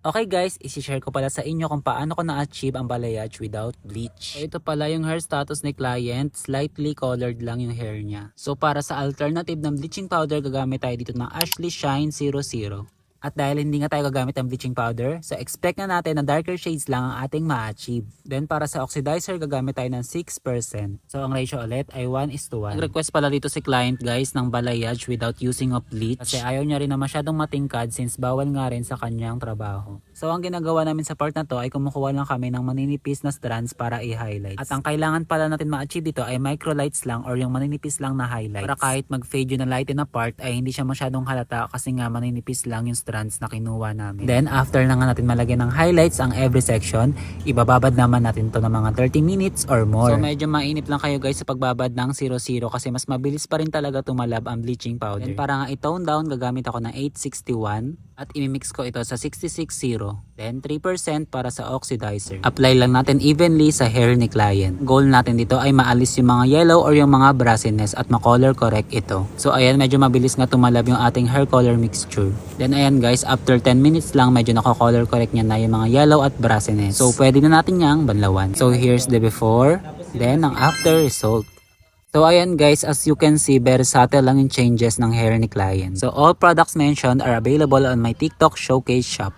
Okay guys, isi-share ko pala sa inyo kung paano ko na-achieve ang balayage without bleach. So ito pala yung hair status ni client, slightly colored lang yung hair niya. So para sa alternative ng bleaching powder, gagamit tayo dito ng Ashley Shine 00. At dahil hindi nga tayo gagamit ng bleaching powder, so expect na natin na darker shades lang ang ating ma-achieve. Then para sa oxidizer, gagamit tayo ng 6%. So ang ratio ulit ay 1:1. Nag-request pala dito si client guys ng balayage without using of bleach. Kasi ayaw niya rin na masyadong matingkad since bawal nga rin sa kanyang trabaho. So ang ginagawa namin sa part na to ay kumukuha lang kami ng maninipis na strands para i-highlight. At ang kailangan pala natin ma-achieve dito ay microlights lang or yung maninipis lang na highlights. Para kahit mag-fade yun na lighten na part ay hindi siya masyadong halata kasi nga maninipis lang yung strands na kinuha namin. Then after na nga natin malagyan ng highlights ang every section, ibababad naman natin to ng mga 30 minutes or more. So medyo mainit lang kayo guys sa pagbabad ng 00 kasi mas mabilis pa rin talaga tumalab ang bleaching powder. Then para nga i-tone down, gagamit ako ng 861 at imimix ko ito sa 660. Then 3% para sa oxidizer. Apply lang natin evenly sa hair ni client. Goal natin dito ay maalis yung mga yellow or yung mga brassiness at ma-color correct ito. So ayan, medyo mabilis nga tumalab yung ating hair color mixture. Then ayan guys, after 10 minutes lang medyo nako-color correct niya na yung mga yellow at brassiness. So pwede na natin yang banlawan. So here's the before, then ang after result. So ayan guys, as you can see, very subtle lang yung changes ng hair ni client. So all products mentioned are available on my TikTok showcase shop.